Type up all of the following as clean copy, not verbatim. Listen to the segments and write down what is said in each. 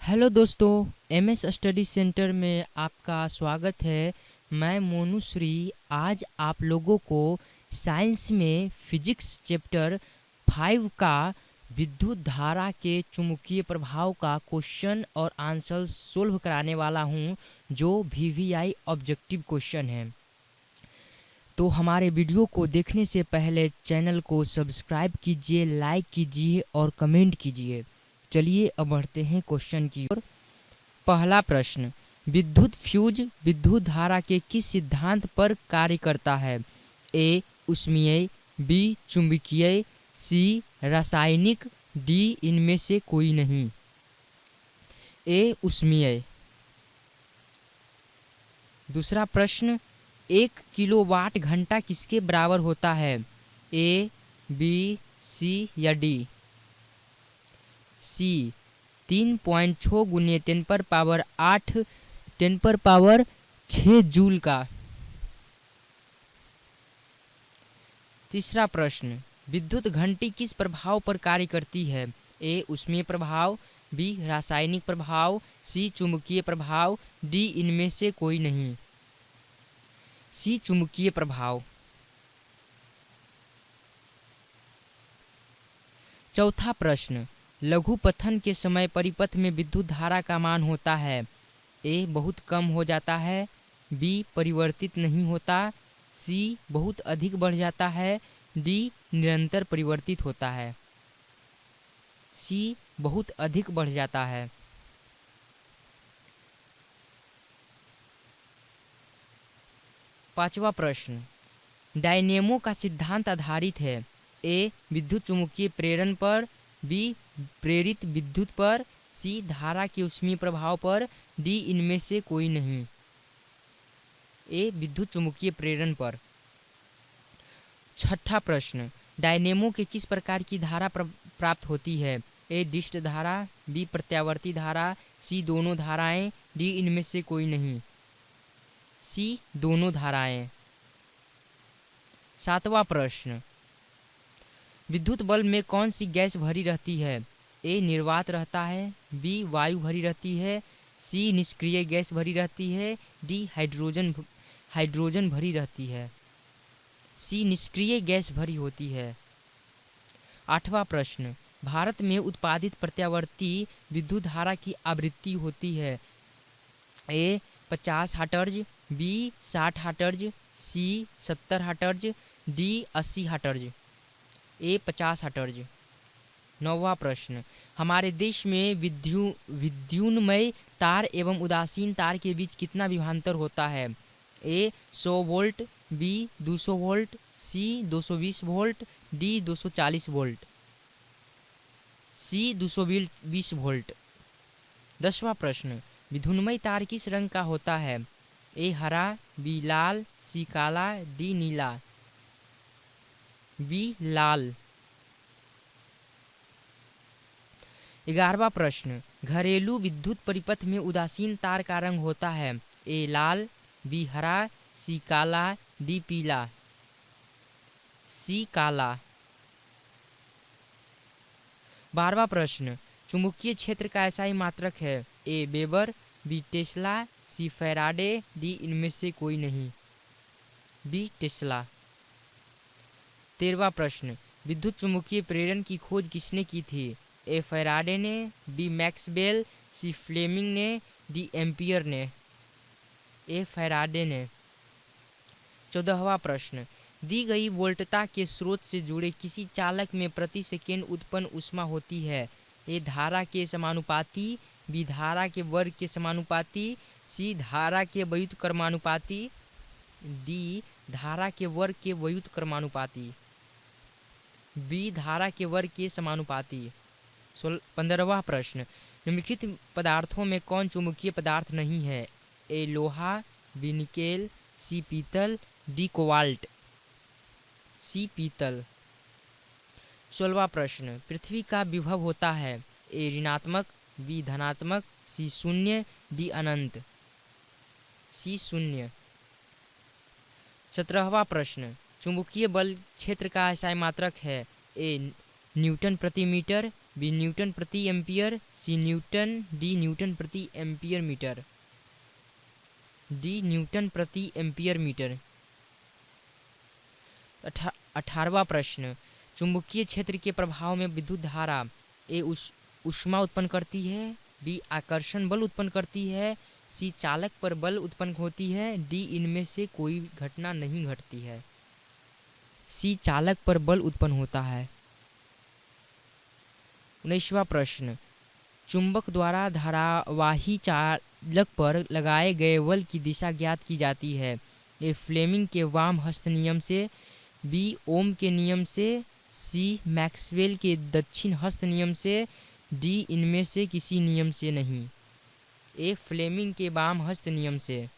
Hello दोस्तों, MS study centre में आपका स्वागत है। मैं मोनुश्री आज आप लोगों को साइंस में फिजिक्स चैप्टर 5 का विद्युत धारा के चुंबकीय प्रभाव का क्वेश्चन और आंसर सोल्व कराने वाला हूं, जो वीवीआई ऑब्जेक्टिव क्वेश्चन है। तो हमारे वीडियो को देखने से पहले चैनल को सब्सक्राइब कीजिए, लाइक कीजिए और कमेंट कीजिए। चलिए अब बढ़ते हैं क्वेश्चन की ओर। पहला प्रश्न, विद्युत फ्यूज विद्युत धारा के किस सिद्धांत पर कार्य करता है? ए ऊष्मीय, बी चुंबकीय, सी रासायनिक, डी इनमें से कोई नहीं। ए ऊष्मीय। दूसरा प्रश्न, 1 किलोवाट घंटा किसके बराबर होता है? ए, बी, सी या डी? सी 3.6 गुने 10⁸ 10⁻6 जूल का। तीसरा प्रश्न, विद्युत घंटी किस प्रभाव पर कार्य करती है? ए ऊष्मीय प्रभाव, बी रासायनिक प्रभाव, सी चुंबकीय प्रभाव, डी इनमें से कोई नहीं। सी चुंबकीय प्रभाव। चौथा प्रश्न, लघुपथन के समय परिपथ में विद्युत धारा का मान होता है? ए बहुत कम हो जाता है, बी परिवर्तित नहीं होता, सी बहुत अधिक बढ़ जाता है, डी निरंतर परिवर्तित होता है। सी बहुत अधिक बढ़ जाता है। पांचवा प्रश्न, डायनेमो का सिद्धांत आधारित है? ए विद्युत चुम्बकीय प्रेरण पर, बी प्रेरित विद्युत पर, सी धारा के ऊष्मीय प्रभाव पर, डी इनमें से कोई नहीं। ए विद्युत चुम्बकीय प्रेरण पर। छठा प्रश्न, डायनेमो के किस प्रकार की धारा प्राप्त होती है? ए डिस्ट धारा, बी प्रत्यावर्ती धारा, सी दोनों धाराएं, डी इनमें से कोई नहीं। सी दोनों धाराएं। सातवां प्रश्न, विद्युत बल्ब में कौन सी गैस भरी रहती है? ए निर्वात रहता है, बी वायु भरी रहती है, सी निष्क्रिय गैस भरी रहती है, डी हाइड्रोजन भरी रहती है। सी निष्क्रिय गैस भरी होती है। आठवां प्रश्न, भारत में उत्पादित प्रत्यावर्ती विद्युत धारा की आवृत्ति होती है? ए 50 हर्ट्ज, बी 60 हर्ट्ज, सी 70 हर्ट्ज, डी 80 हर्ट्ज। ए 50 हर्ट्ज। नौवां प्रश्न, हमारे देश में विद्युन्मय तार एवं उदासीन तार के बीच कितना विभवांतर होता है? ए 100 वोल्ट, बी 200 वोल्ट, सी 220 वोल्ट, डी 240 वोल्ट। सी 220 वोल्ट। 10वां प्रश्न, विद्युन्मय तार किस रंग का होता है? ए हरा, बी लाल, सी काला, डी नीला। बी लाल। 11वां प्रश्न, घरेलू विद्युत परिपथ में उदासीन तार का रंग होता है? ए लाल, बी हरा, सी काला, डी पीला। सी काला। 12वां प्रश्न, चुंबकीय क्षेत्र का ऐसा ही मात्रक है? ए वेबर, बी टेस्ला, सी फैराडे, डी इनमें से कोई नहीं। B Tesla. 13वां प्रश्न, विद्युत चुम्बकीय प्रेरण की खोज किसने की थी? ए फैराडे ने, बी मैक्सवेल, सी फ्लेमिंग ने, डी एम्पियर ने। ए फैराडे ने। 14वां प्रश्न, दी गई वोल्टता के स्रोत से जुड़े किसी चालक में प्रति सेकेंड उत्पन्न ऊष्मा होती है? ए धारा के समानुपाती, बी धारा के वर्ग के समानुपाती, सी धारा के व्युत्क्रमानुपाती क्रमानुपाती, डी धारा के वर्ग के व्युत्क्रमानुपाती क्रमानुपाती, बी धारा के वर्ग के समानुपाती। 15वां प्रश्न, निम्नलिखित पदार्थों में कौन चुंबकीय पदार्थ नहीं है? ए लोहा, बी निकेल, सी पीतल, डी कोबाल्ट। सी पीतल। 16वां प्रश्न, पृथ्वी का विभव होता है? ए ऋणात्मक, बी धनात्मक, सी शून्य, डी अनंत। सी शून्य। 17वां प्रश्न, चुंबकीय बल क्षेत्र का ऐसा मात्रक है? ए न्यूटन प्रति मीटर, बी न्यूटन प्रति एम्पियर, सी न्यूटन, डी न्यूटन प्रति एम्पियर मीटर। डी न्यूटन प्रति एम्पियर मीटर। 18वां प्रश्न, चुंबकीय क्षेत्र के प्रभाव में विद्युत धारा ए ऊष्मा उत्पन्न करती है, बी आकर्षण बल उत्पन्न करती है, सी चालक पर बल उत्पन्न होती है, डी इनमें से कोई घटना नहीं घटती है। सी चालक पर बल उत्पन्न होता है। 19वां प्रश्न, चुंबक द्वारा धारावाही चालक पर लगाए गए बल की दिशा ज्ञात की जाती है, ए फ्लेमिंग के वाम हस्त नियम से, बी ओम के नियम से, सी मैक्सवेल के दक्षिण हस्त नियम से, डी इनमें से किसी नियम से नहीं। ए फ्लेमिंग के वाम हस्त नियम से।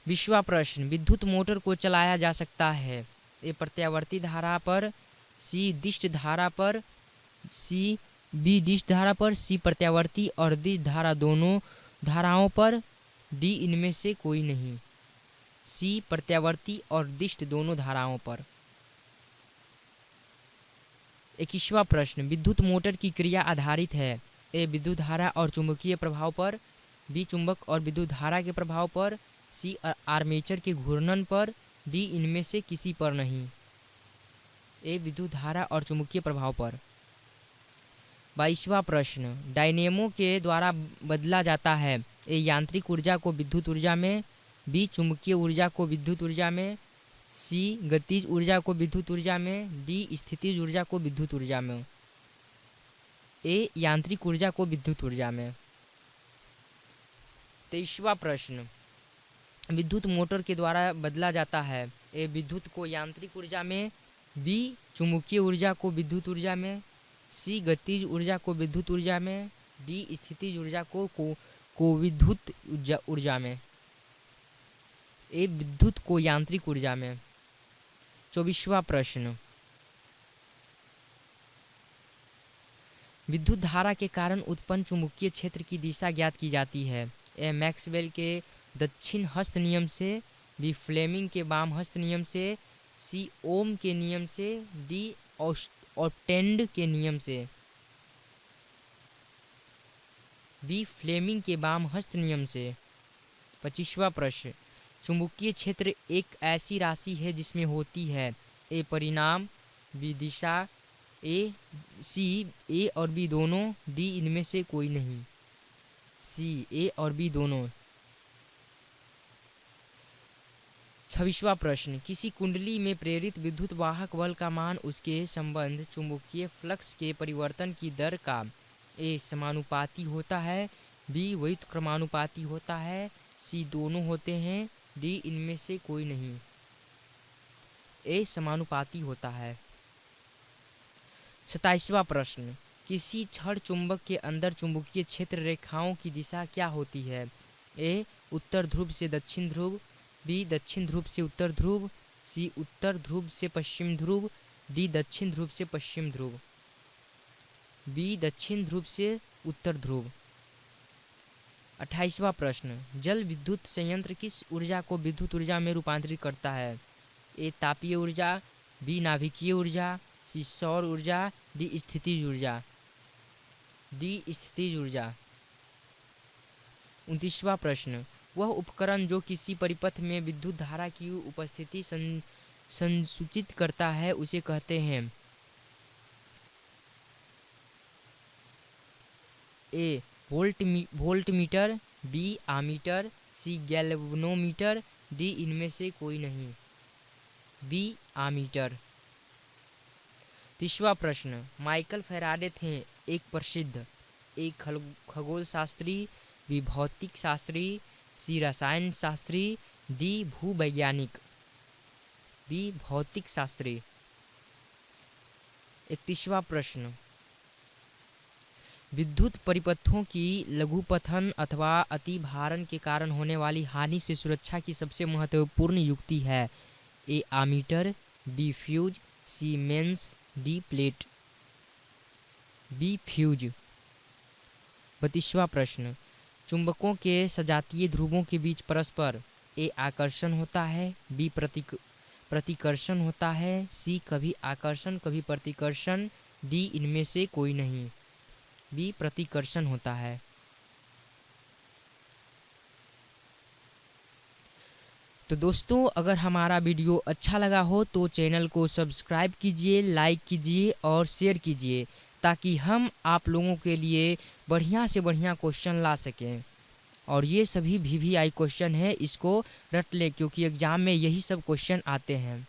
20वां प्रश्न, विद्युत मोटर को चलाया जा सकता है, ए प्रत्यावर्ती धारा पर, सी दिष्ट धारा पर, सी बी दिष्ट धारा पर, सी प्रत्यावर्ती और दिष्ट धारा दोनों धाराओं पर, डी इनमें से कोई नहीं। सी प्रत्यावर्ती और दिष्ट दोनों धाराओं पर। 21वां प्रश्न, विद्युत मोटर की क्रिया आधारित है, ए विद्युत धारा और चुंबकीय प्रभाव पर, बी चुंबक और विद्युत धारा के प्रभाव पर, सी आर्मेचर के घूर्णन पर, डी इनमें से किसी पर नहीं। ए विद्युत धारा और चुंबकीय प्रभाव पर। 22वां प्रश्न, डायनेमो के द्वारा बदला जाता है, ए यांत्रिक ऊर्जा को विद्युत ऊर्जा में, बी चुंबकीय ऊर्जा को विद्युत ऊर्जा में, सी गतिज ऊर्जा को विद्युत ऊर्जा में, डी स्थितिज ऊर्जा को विद्युत ऊर्जा में। ए यांत्रिक ऊर्जा को विद्युत ऊर्जा में। 23वां प्रश्न, विद्युत मोटर के द्वारा बदला जाता है, ए विद्युत को यांत्रिक ऊर्जा में, बी चुंबकीय ऊर्जा को विद्युत ऊर्जा में, सी गतिज ऊर्जा को विद्युत ऊर्जा में, डी स्थितिज ऊर्जा को विद्युत ऊर्जा में। ए विद्युत को यांत्रिक ऊर्जा में। 24वां प्रश्न, विद्युत धारा के कारण उत्पन्न चुंबकीय क्षेत्र की दिशा ज्ञात की जाती है, ए मैक्सवेल के दक्षिण हस्त नियम से, बी फ्लेमिंग के वाम हस्त नियम से, सी ओम के नियम से, डी ऑर्टेंड के नियम से। बी फ्लेमिंग के वाम हस्त नियम से। 25वां प्रश्न, चुंबकीय क्षेत्र एक ऐसी राशि है जिसमें होती है, ए परिणाम, बी दिशा, ए और बी दोनों, डी इनमें से कोई नहीं। सी ए और बी दोनों। 26वां प्रश्न, किसी कुंडली में प्रेरित विद्युत वाहक बल का मान उसके संबंध चुंबकीय फ्लक्स के परिवर्तन की दर का, ए समानुपाती होता है, बी व्युत्क्रमानुपाती होता है, सी दोनों होते हैं, डी इनमें से कोई नहीं। ए समानुपाती होता है। 27वां प्रश्न, किसी छड़ चुंबक के अंदर चुंबकीय क्षेत्र रेखाओं की दिशा क्या होती है, ए उत्तर ध्रुव से दक्षिण ध्रुव, बी दक्षिण ध्रुव से उत्तर ध्रुव, सी उत्तर ध्रुव से पश्चिम ध्रुव, डी दक्षिण ध्रुव से पश्चिम ध्रुव। बी दक्षिण ध्रुव से उत्तर ध्रुव। 28वां प्रश्न, जल विद्युत संयंत्र किस ऊर्जा को विद्युत ऊर्जा में रूपांतरित करता है, ए तापीय ऊर्जा, बी नाभिकीय ऊर्जा, सी सौर ऊर्जा, डी स्थितिज ऊर्जा। डी स्थितिज ऊर्जा। 29वां प्रश्न, वह उपकरण जो किसी परिपथ में विद्युत धारा की उपस्थिति संसूचित करता है उसे कहते हैं, ए वोल्टमीटर, बी आमीटर, सी गैल्वेनोमीटर, डी इनमें से कोई नहीं। B ammeter. 30वां प्रश्न, माइकल फैराडे थे एक प्रसिद्ध, ए खगोल शास्त्री, बी भौतिक शास्त्री, सी रसायन शास्त्री, डी भूवैज्ञानिक। बी भौतिक शास्त्री। 31वां प्रश्न, विद्युत परिपथों की लघुपथन अथवा अतिभारण के कारण होने वाली हानि से सुरक्षा की सबसे महत्वपूर्ण युक्ति है, A ammeter, B fuse, C mains, D plate. B fuse. 32वां प्रश्न, चुंबकों के सजातीय ध्रुवों के बीच परस्पर, ए आकर्षण होता है, बी प्रतिकर्षण होता है, सी कभी आकर्षण कभी प्रतिकर्षण, डी इनमें से कोई नहीं, बी प्रतिकर्षण होता है। तो दोस्तों, अगर हमारा वीडियो अच्छा लगा हो तो चैनल को सब्सक्राइब कीजिए, लाइक कीजिए और शेयर कीजिए, ताकि हम आप लोगों के लिए बढ़िया से बढ़िया क्वेश्चन ला सकें। और ये सभी VVI क्वेश्चन है, इसको रट लें क्योंकि एग्ज़ाम में यही सब क्वेश्चन आते हैं।